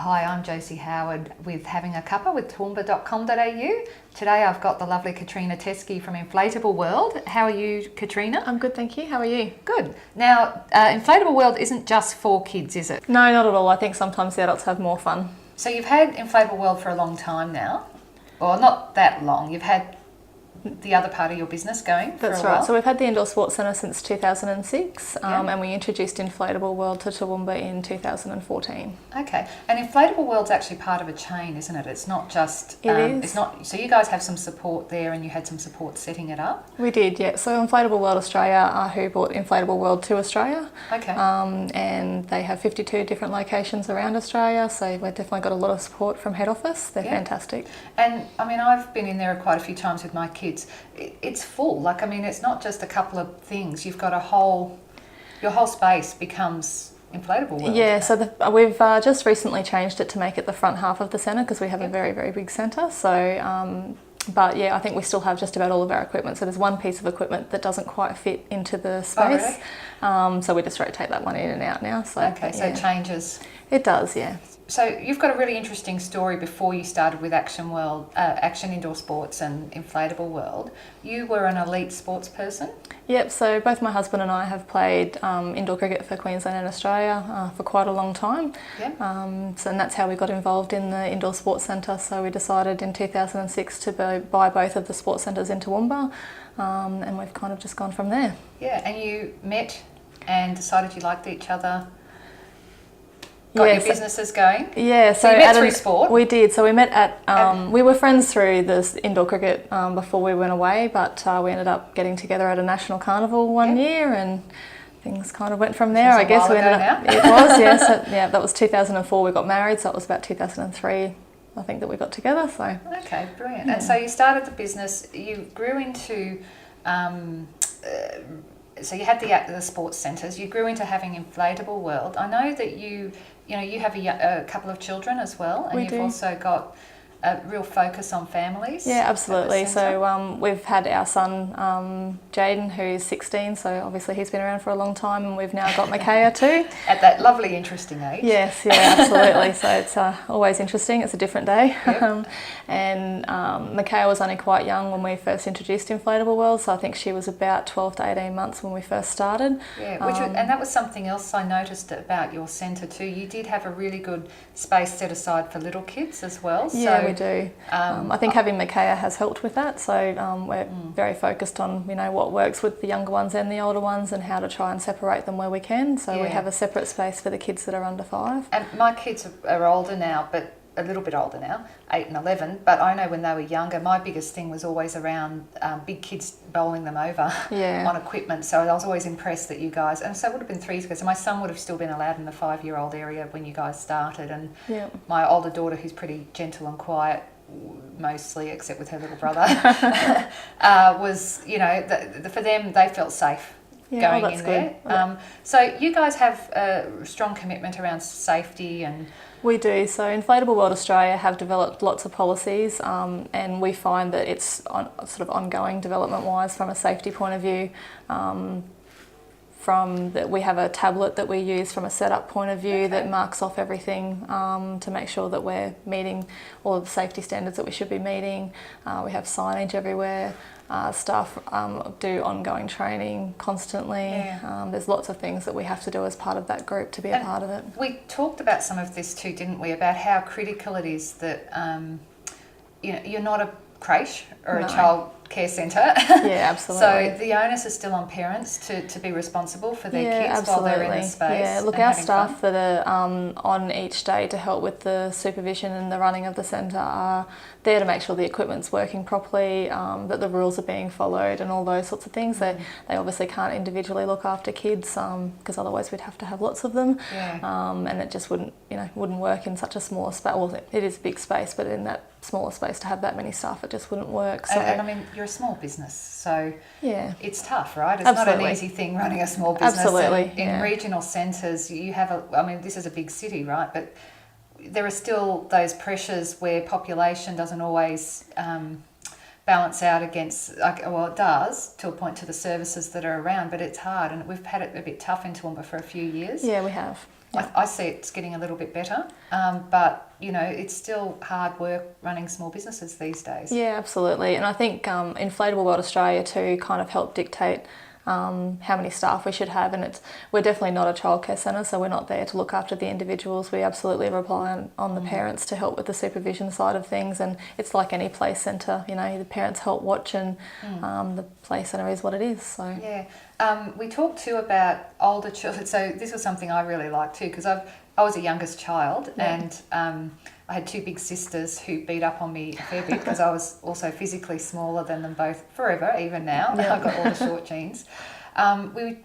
Hi, I'm Josie Howard with Having a Cuppa with toowoomba.com.au. Today I've got the lovely Katrina Teske from Inflatable World. How are you, Katrina? I'm good, thank you. How are you? Good. Now, Inflatable World isn't just for kids, is it? No, not at all. I think sometimes the adults have more fun. So you've had Inflatable World for a long time now. Well, not that long. You've had the other part of your business going for a while. That's right. So we've had the Indoor Sports Centre since 2006 and we introduced Inflatable World to Toowoomba in 2014. Okay. And Inflatable World's actually part of a chain, isn't it? It's not just... It is. It's not, so you guys have some support there and you had some support setting it up? We did, yeah. So Inflatable World Australia, who brought Inflatable World to Australia. Okay. And they have 52 different locations around Australia, so we've definitely got a lot of support from head office. They're fantastic. And I mean, I've been in there quite a few times with my kids. It's full. Like, I mean, it's not just a couple of things. You've got your whole space becomes Inflatable World. Yeah, so we've just recently changed it to make it the front half of the centre because we have a very, very big centre. So, but yeah, I think we still have just about all of our equipment. So there's one piece of equipment that doesn't quite fit into the space. Oh, really? So we just rotate that one in and out now. So, okay, so it changes. It does, yeah. So you've got a really interesting story before you started with Action Indoor Sports and Inflatable World. You were an elite sports person? Yep, so both my husband and I have played indoor cricket for Queensland and Australia for quite a long time. Yep. And that's how we got involved in the Indoor Sports Centre. So we decided in 2006 to buy both of the sports centres in Toowoomba, and we've kind of just gone from there. Yeah, and you met and decided you liked each other. Got your businesses going? Yeah, so you met through sport? We did. So we met at, we were friends through this indoor cricket before we went away, but we ended up getting together at a national carnival one year and things kind of went from there. I guess we ended up, it was, yeah. So, yeah, that was 2004 we got married, so it was about 2003 I think that we got together. So okay, brilliant. Yeah. And so you started the business, you grew into... so you had the sports centres, you grew into having Inflatable World. I know that you have a couple of children as well, and you've also got a real focus on families. Yeah, absolutely. So we've had our son Jaden, who's 16, so obviously he's been around for a long time, and we've now got Micaiah too. At that lovely, interesting age. Yes, yeah, absolutely. So it's always interesting. It's a different day. Yep. And Micaiah was only quite young when we first introduced Inflatable World, so I think she was about 12 to 18 months when we first started. Yeah, and that was something else I noticed about your centre too. You did have a really good space set aside for little kids as well. Yeah, we do. I think having Micaiah has helped with that. So we're very focused on what works with the younger ones and the older ones, and how to try and separate them where we can. So we have a separate space for the kids that are under 5. And my kids are older now, but a little bit older now, 8 and 11. But I know when they were younger, my biggest thing was always around big kids bowling them over on equipment. So I was always impressed that you guys, and so it would have been 3 years ago. So my son would have still been allowed in the 5-year-old area when you guys started. And my older daughter, who's pretty gentle and quiet, mostly, except with her little brother, was, for them, they felt safe going in there. So you guys have a strong commitment around safety and... We do. So Inflatable World Australia have developed lots of policies, and we find that it's sort of ongoing development-wise from a safety point of view. From that, we have a tablet that we use from a setup point of view that marks off everything to make sure that we're meeting all of the safety standards that we should be meeting. We have signage everywhere. Staff do ongoing training constantly. There's lots of things that we have to do as part of that group to be a part of it. We talked about some of this too, didn't we, about how critical it is that you're not a creche or a child care centre. Yeah, absolutely. So the onus is still on parents to be responsible for their kids while they're in the space. Yeah, look, our staff that are on each day to help with the supervision and the running of the centre are there to make sure the equipment's working properly, that the rules are being followed and all those sorts of things. They obviously can't individually look after kids because otherwise we'd have to have lots of them. And it just wouldn't work in such a small space. Well, it is a big space, but in that smaller space to have that many staff, it just wouldn't work. So. And I mean, you're a small business, so it's tough, right? It's not an easy thing running a small business. Absolutely. In regional centres, you have this is a big city, right? But there are still those pressures where population doesn't always balance out against, it does to a point, to the services that are around, but it's hard, and we've had it a bit tough in Toowoomba for a few years. Yeah, we have. I see it's getting a little bit better, but you know, it's still hard work running small businesses these days. Yeah, absolutely. And I think Inflatable World Australia too kind of helped dictate how many staff we should have, and we're definitely not a childcare centre, so we're not there to look after the individuals. We absolutely rely on the parents to help with the supervision side of things, and it's like any play centre, you know, the parents help watch, and the play centre is what it is. So yeah, we talked too about older children. So this was something I really liked too, because I was a youngest child, and I had two big sisters who beat up on me a fair bit because I was also physically smaller than them both forever, even now. I've got all the short genes.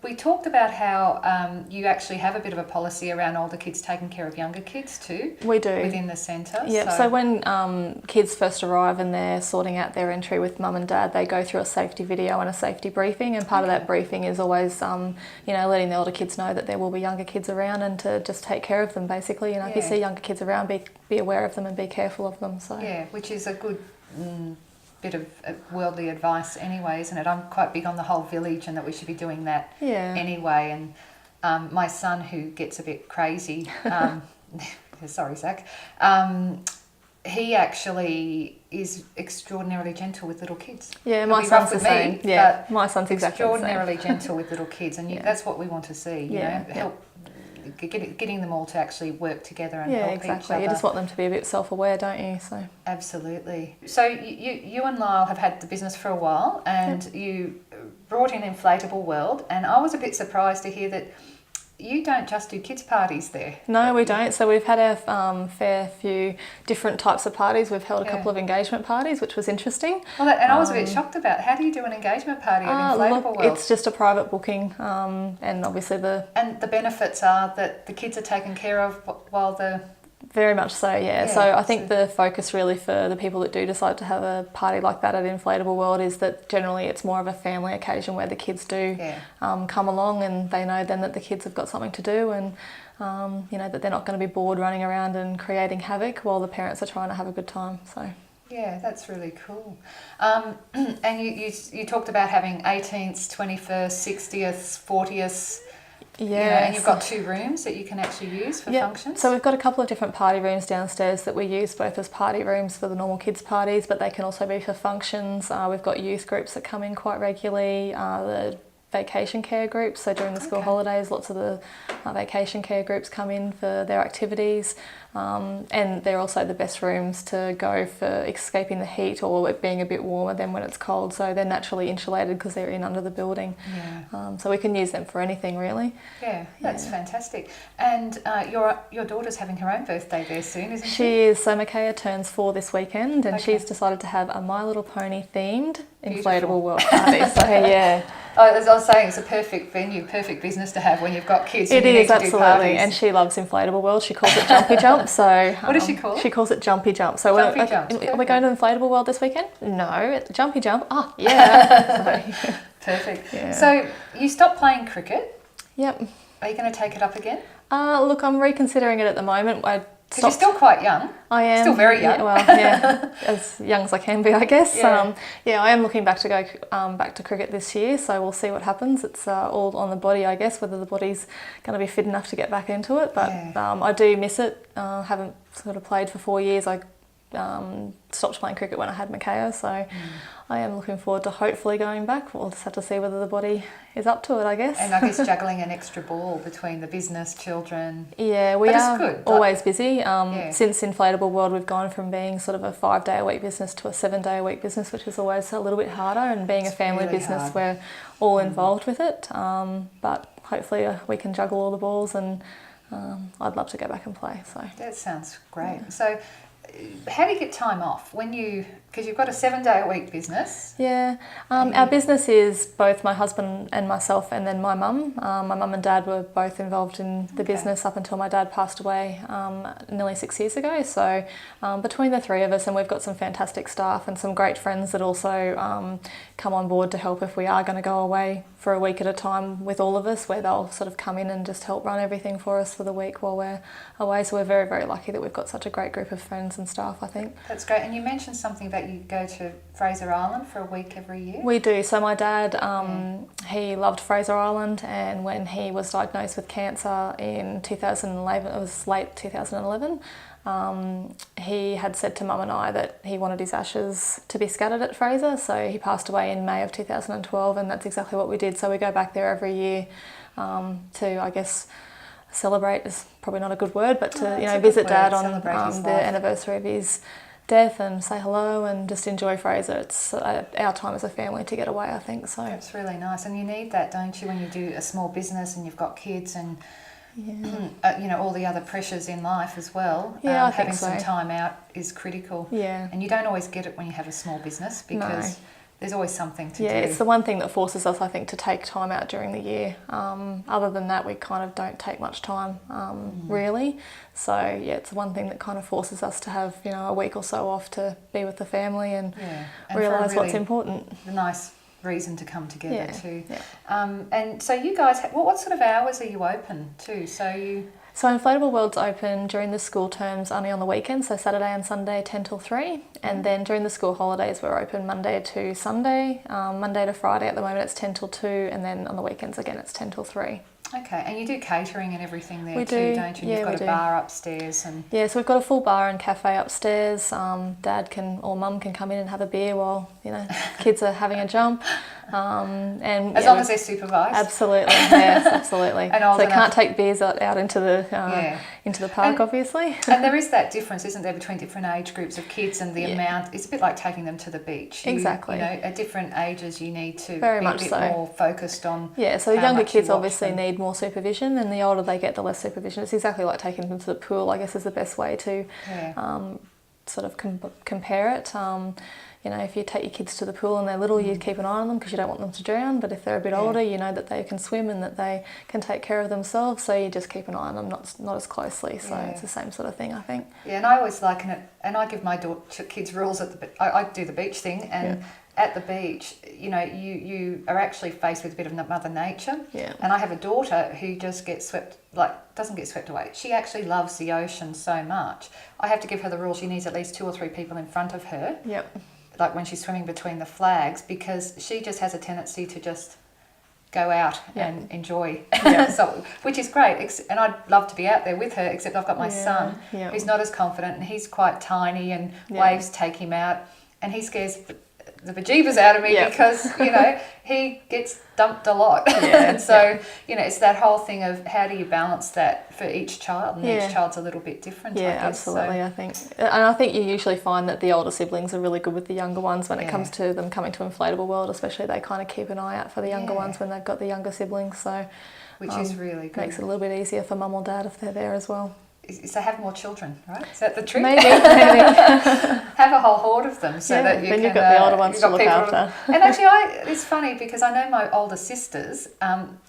We talked about how you actually have a bit of a policy around older kids taking care of younger kids too. We do. Within the centre. Yeah, so when kids first arrive and they're sorting out their entry with mum and dad, they go through a safety video and a safety briefing, and part of that briefing is always, you know, letting the older kids know that there will be younger kids around and to just take care of them, basically. You know, if you see younger kids around, be aware of them and be careful of them. So yeah, which is a good bit of worldly advice anyway, isn't it? I'm quite big on the whole village and that we should be doing that anyway. And my son, who gets a bit crazy, sorry, Zach, he actually is extraordinarily gentle with little kids. Yeah, my son's the same. Yeah, my son's exactly the same. Extraordinarily gentle with little kids, and that's what we want to see. You know, help. Getting them all to actually work together and help each other. You just want them to be a bit self-aware, don't you? So absolutely. So you and Lyle have had the business for a while, and you brought in Inflatable World, and I was a bit surprised to hear that you don't just do kids' parties there. No, we don't. So we've had a fair few different types of parties. We've held a couple of engagement parties, which was interesting. Well, and I was a bit shocked about, how do you do an engagement party at Inflatable World? It's just a private booking, and obviously And the benefits are that the kids are taken care of while the... Very much so, yeah. So I think the focus really for the people that do decide to have a party like that at Inflatable World is that generally it's more of a family occasion where the kids do come along, and they know then that the kids have got something to do, and you know, that they're not going to be bored running around and creating havoc while the parents are trying to have a good time. So yeah, that's really cool. And you talked about having 18th, 21st, 60th, 40th. Yeah, you know, and you've got 2 rooms that you can actually use for functions? So we've got a couple of different party rooms downstairs that we use both as party rooms for the normal kids' parties, but they can also be for functions. We've got youth groups that come in quite regularly, the vacation care groups, so during the school holidays lots of the vacation care groups come in for their activities, and they're also the best rooms to go for escaping the heat or it being a bit warmer than when it's cold, so they're naturally insulated because they're in under the building. So we can use them for anything really. That's fantastic. And your daughter's having her own birthday there soon, isn't she? She is. So Micaiah turns 4 this weekend, and she's decided to have a My Little Pony themed Inflatable World party. So as I was saying, it's a perfect venue, perfect business to have when you've got kids. It is, absolutely, and she loves Inflatable World. She calls it Jumpy Jump. So what does she call it? She calls it Jumpy Jump. So we're going to Inflatable World this weekend? No, Jumpy Jump. Oh, yeah. Perfect. Yeah. So you stopped playing cricket. Yep. Are you going to take it up again? Look, I'm reconsidering it at the moment. Because you're still quite young. I am. Still very young. As young as I can be, I guess. I am looking back to go back to cricket this year, so we'll see what happens. It's all on the body, I guess, whether the body's going to be fit enough to get back into it. But I do miss it. Haven't sort of played for 4 years. I stopped playing cricket when I had Micaiah, so I am looking forward to hopefully going back. We'll just have to see whether the body is up to it, I guess. And I guess juggling an extra ball between the business, children. Yeah, we are always busy. Since Inflatable World, we've gone from being sort of a 5-day-a-week business to a 7-day-a-week business, which is always a little bit harder. And being a family business, we're all involved with it. But hopefully we can juggle all the balls, and I'd love to go back and play. So that sounds great. So how do you get time off when because you've got a 7-day-a-week business? Our business is both my husband and myself, and then my mum. My mum and dad were both involved in the business up until my dad passed away nearly 6 years ago. So between the 3 of us, and we've got some fantastic staff and some great friends that also come on board to help if we are going to go away for a week at a time with all of us, where they'll sort of come in and just help run everything for us for the week while we're away. So we're very, very lucky that we've got such a great group of friends and staff, I think. That's great. And you mentioned something about that you go to Fraser Island for a week every year? We do. So my dad, he loved Fraser Island, and when he was diagnosed with cancer in 2011, it was late 2011, he had said to Mum and I that he wanted his ashes to be scattered at Fraser. So he passed away in May of 2012, and that's exactly what we did. So we go back there every year to, I guess, celebrate is probably not a good word, but to visit Dad on the anniversary of his death and say hello and just enjoy Fraser. It's our time as a family to get away, I think. So that's really nice, and you need that, don't you, when you do a small business and you've got kids and all the other pressures in life as well. Yeah, I having think so. some time out is critical. Yeah, and you don't always get it when you have a small business because there's always something to do. Yeah, it's the one thing that forces us, I think, to take time out during the year. Other than that, we kind of don't take much time, really. So, yeah, it's the one thing that kind of forces us to have, a week or so off to be with the family and realise what's important. A nice reason to come together too. Yeah. And so you guys, what sort of hours are you open to? So Inflatable World's open during the school terms only on the weekends, so Saturday and Sunday 10 till 3, and then during the school holidays we're open Monday to Sunday, Monday to Friday at the moment it's 10 till 2, and then on the weekends again it's 10 till 3. Okay, and you do catering and everything there don't you? And you've got a bar upstairs and... Yeah, so we've got a full bar and cafe upstairs. Dad or Mum can come in and have a beer while, kids are having a jump. And as long as they're supervised. Absolutely, yes, absolutely. And so they can't take beers out into the park, obviously. And there is that difference, isn't there, between different age groups of kids and the amount. It's a bit like taking them to the beach. Exactly. At different ages, you need to Very be much a bit so. more focused on. Yeah, so younger kids obviously need more supervision, and the older they get, the less supervision. It's exactly like taking them to the pool, I guess, is the best way to sort of compare it. If you take your kids to the pool and they're little, you keep an eye on them because you don't want them to drown. But if they're a bit older, you know that they can swim and that they can take care of themselves. So you just keep an eye on them, not as closely. So it's the same sort of thing, I think. Yeah, and I always liken it, and I give my kids rules I do the beach thing, and at the beach, you are actually faced with a bit of Mother Nature. Yeah. And I have a daughter who just doesn't get swept away. She actually loves the ocean so much. I have to give her the rule. She needs at least 2 or 3 people in front of her. Yep. Like when she's swimming between the flags, because she just has a tendency to just go out and enjoy, so, which is great. And I'd love to be out there with her, except I've got my son who's not as confident, and he's quite tiny, and waves take him out, and he scares the bejeebers out of me because he gets dumped a lot. And so it's that whole thing of how do you balance that for each child, and each child's a little bit different. I guess. Absolutely. I think, and I think you usually find that the older siblings are really good with the younger ones when it comes to them coming to Inflatable World, especially. They kind of keep an eye out for the younger ones when they've got the younger siblings, so which is really good. Makes it a little bit easier for Mum or Dad if they're there as well. So have more children, right? Is that the trick? Maybe. Have a whole horde of them so that then you've got the older ones to look after. And actually, it's funny because I know my older sisters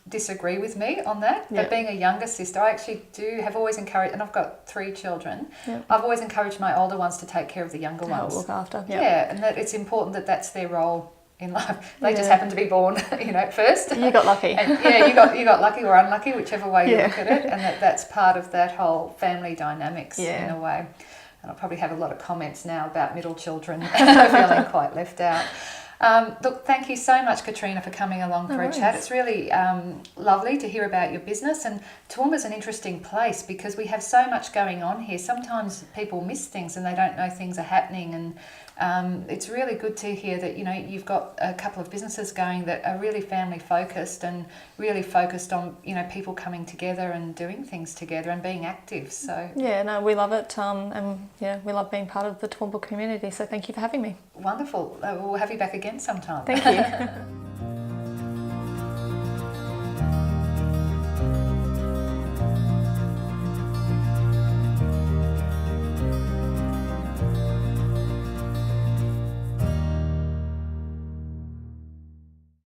disagree with me on that. But being a younger sister, I actually have always encouraged, and I've got 3 children. I've always encouraged my older ones to take care of the younger ones. Look after. Yeah, and that it's important that that's their role in life. They just happen to be born, first. You got lucky. And, you got lucky or unlucky, whichever way you look at it, and that's part of that whole family dynamics in a way. And I'll probably have a lot of comments now about middle children feeling quite left out. Look, thank you so much, Katrina, for coming along for a chat. It's really lovely to hear about your business, and Toowoomba's an interesting place because we have so much going on here. Sometimes people miss things and they don't know things are happening, and it's really good to hear that you've got a couple of businesses going that are really family focused and really focused on people coming together and doing things together and being active. So we love it, and we love being part of the Toowoomba community. So thank you for having me. Wonderful. We'll have you back again sometime. Thank you.